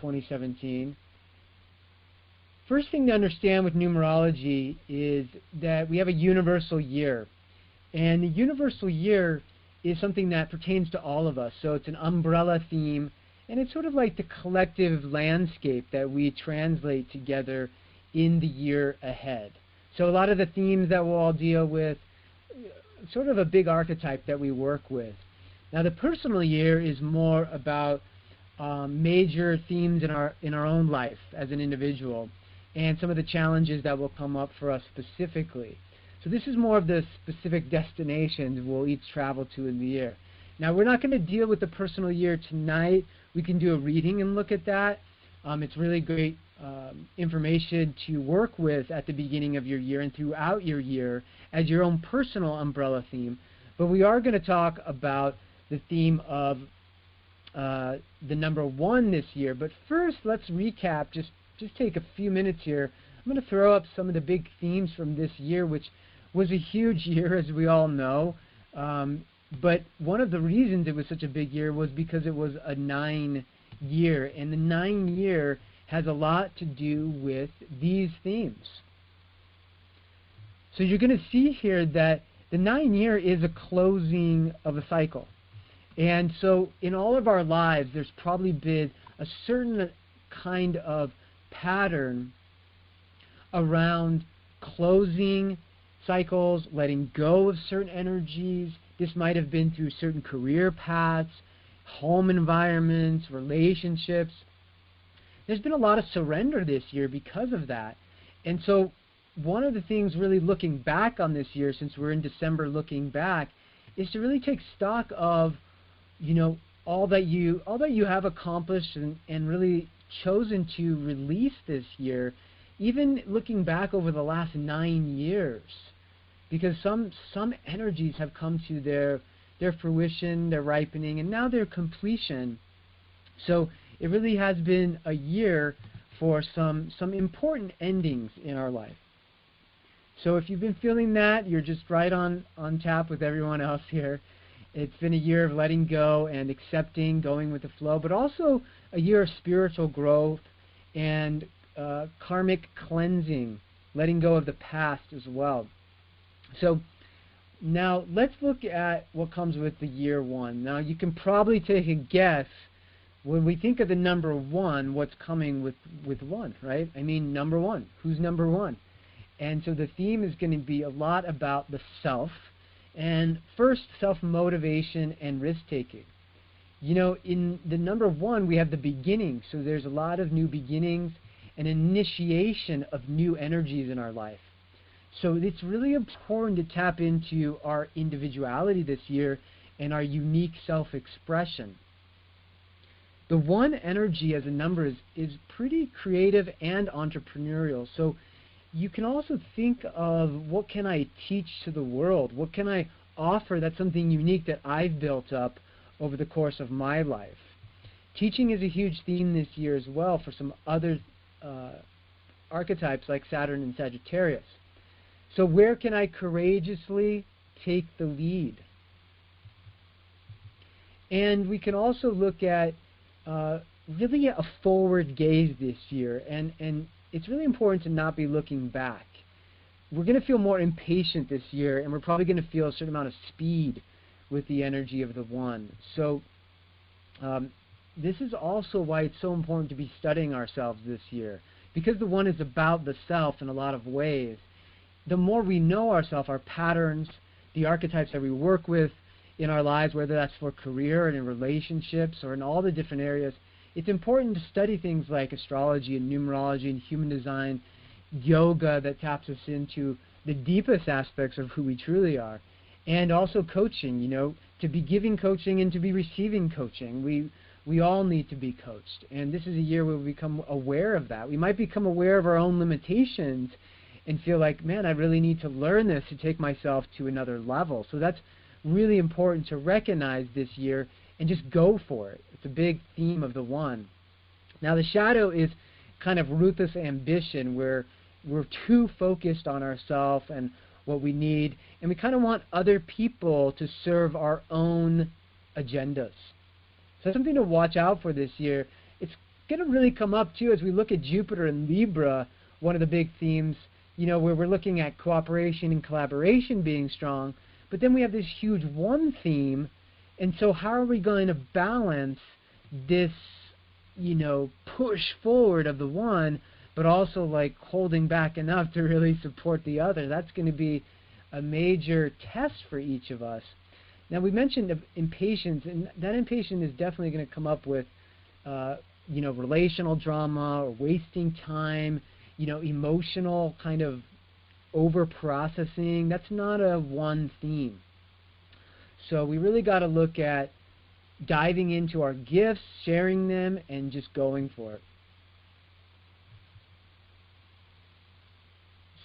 2017. First thing to understand with numerology is that we have a universal year. And the universal year is something that pertains to all of us. So it's an umbrella theme, and it's sort of like the collective landscape that we translate together in the year ahead. So a lot of the themes that we'll all deal with, sort of a big archetype that we work with. Now the personal year is more about major themes in our own life as an individual, and some of the challenges that will come up for us specifically. So this is more of the specific destinations we'll each travel to in the year. Now we're not going to deal with the personal year tonight. We can do a reading and look at that. It's really great information to work with at the beginning of your year and throughout your year as your own personal umbrella theme. But we are going to talk about the theme of the number 1 this year. But first, let's recap, just take a few minutes here. I'm going to throw up some of the big themes from this year, which was a huge year, as we all know. But one of the reasons it was such a big year was because it was a 9 year, and the 9 year has a lot to do with these themes. So you're going to see here that the 9 year is a closing of a cycle. And so in all of our lives, there's probably been a certain kind of pattern around closing cycles, letting go of certain energies. This might have been through certain career paths, home environments, relationships. There's been a lot of surrender this year because of that. And so one of the things really looking back on this year, since we're in December looking back, is to really take stock of, you know, all that you have accomplished and really chosen to release this year, even looking back over the last 9 years, because some energies have come to their fruition, their ripening, and now their completion. So it really has been a year for some important endings in our life. So if you've been feeling that, you're just right on tap with everyone else here. It's been a year of letting go and accepting, going with the flow, but also a year of spiritual growth and karmic cleansing, letting go of the past as well. So now let's look at what comes with the year 1. Now you can probably take a guess when we think of the number 1, what's coming with 1, right? I mean, number 1. Who's number 1? And so the theme is going to be a lot about the self, and first, self-motivation and risk-taking. You know, in the number 1, we have the beginning, so there's a lot of new beginnings and initiation of new energies in our life. So it's really important to tap into our individuality this year and our unique self-expression. The 1 energy as a number is pretty creative and entrepreneurial. So you can also think of, what can I teach to the world? What can I offer that's something unique that I've built up over the course of my life? Teaching is a huge theme this year as well for some other archetypes like Saturn and Sagittarius. So where can I courageously take the lead? And we can also look at really a forward gaze this year, and it's really important to not be looking back. We're going to feel more impatient this year, and we're probably going to feel a certain amount of speed with the energy of the 1. So this is also why it's so important to be studying ourselves this year, because the 1 is about the self in a lot of ways. The more we know ourselves, our patterns, the archetypes that we work with in our lives, whether that's for career and in relationships or in all the different areas, it's important to study things like astrology and numerology and human design, yoga that taps us into the deepest aspects of who we truly are, and also coaching, you know, to be giving coaching and to be receiving coaching. We all need to be coached, and this is a year where we become aware of that. We might become aware of our own limitations and feel like, man, I really need to learn this to take myself to another level. So that's really important to recognize this year and just go for it. It's a big theme of the 1. Now the shadow is kind of ruthless ambition, where we're too focused on ourselves and what we need, and we kind of want other people to serve our own agendas. So something to watch out for this year. It's going to really come up too as we look at Jupiter and Libra, one of the big themes, where we're looking at cooperation and collaboration being strong, but then we have this huge one theme, and so how are we going to balance this, push forward of the one, but also like holding back enough to really support the other? That's going to be a major test for each of us. Now, we mentioned impatience, and that impatience is definitely going to come up with, relational drama or wasting time, emotional kind of over-processing. That's not a one theme. So we really got to look at diving into our gifts, sharing them, and just going for it.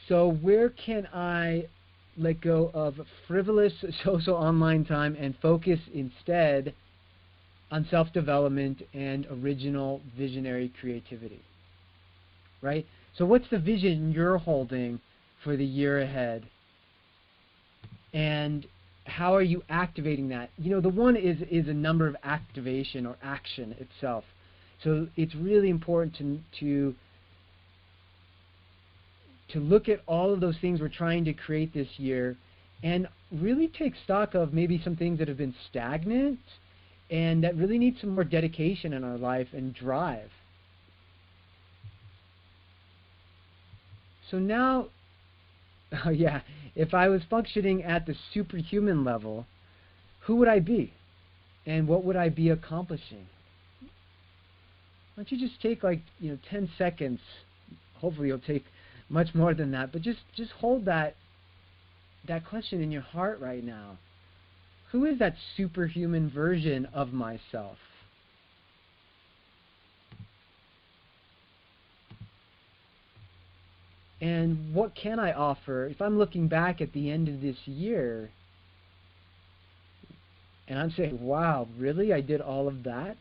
So where can I let go of frivolous social online time and focus instead on self-development and original visionary creativity? Right? So what's the vision you're holding for the year ahead? And how are you activating that? The one is a number of activation or action itself. So it's really important to look at all of those things we're trying to create this year and really take stock of maybe some things that have been stagnant and that really need some more dedication in our life and drive. So now, if I was functioning at the superhuman level, who would I be? And what would I be accomplishing? Why don't you just take 10 seconds, hopefully you'll take much more than that, but just hold that question in your heart right now. Who is that superhuman version of myself? And what can I offer if I'm looking back at the end of this year and I'm saying, wow, really? I did all of that?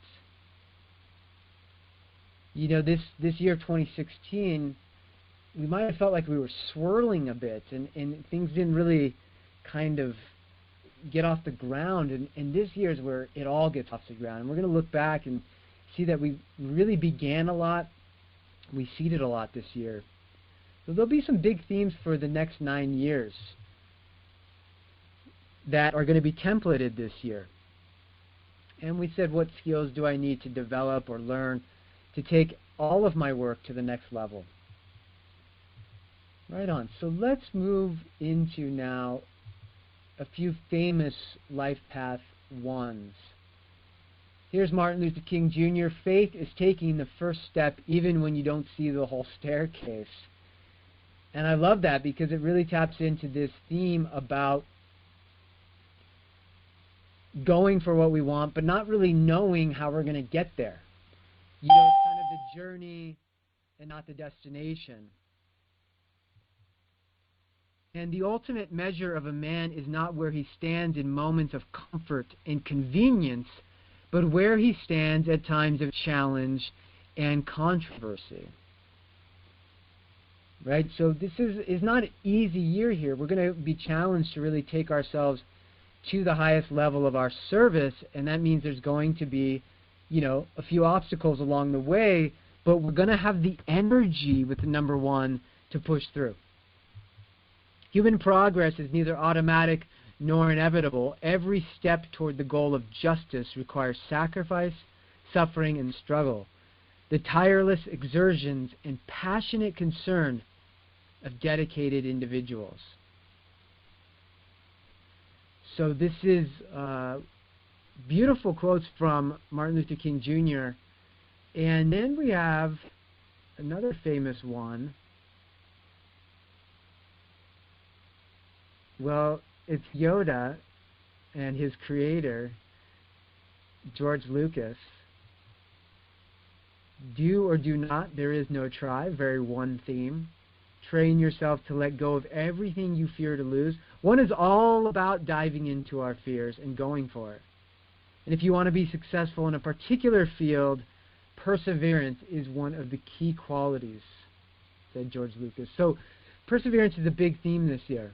This year, 2016, we might have felt like we were swirling a bit and things didn't really kind of get off the ground. And this year is where it all gets off the ground. And we're going to look back and see that we really began a lot. We seeded a lot this year. So there'll be some big themes for the next 9 years that are going to be templated this year. And we said, what skills do I need to develop or learn to take all of my work to the next level? Right on. So let's move into now a few famous life path ones. Here's Martin Luther King Jr. Faith is taking the first step even when you don't see the whole staircase. And I love that because it really taps into this theme about going for what we want, but not really knowing how we're going to get there. It's kind of the journey and not the destination. And the ultimate measure of a man is not where he stands in moments of comfort and convenience, but where he stands at times of challenge and controversy. Right? So this is not an easy year here. We're going to be challenged to really take ourselves to the highest level of our service, and that means there's going to be, a few obstacles along the way, but we're going to have the energy with the number one to push through. Human progress is neither automatic nor inevitable. Every step toward the goal of justice requires sacrifice, suffering, and struggle. The tireless exertions and passionate concern of dedicated individuals. So this is beautiful quotes from Martin Luther King Jr. And then we have another famous one. Well, it's Yoda and his creator, George Lucas. Do or do not, there is no try. Very one theme. Train yourself to let go of everything you fear to lose. One is all about diving into our fears and going for it. And if you want to be successful in a particular field, perseverance is one of the key qualities, said George Lucas. So perseverance is a big theme this year.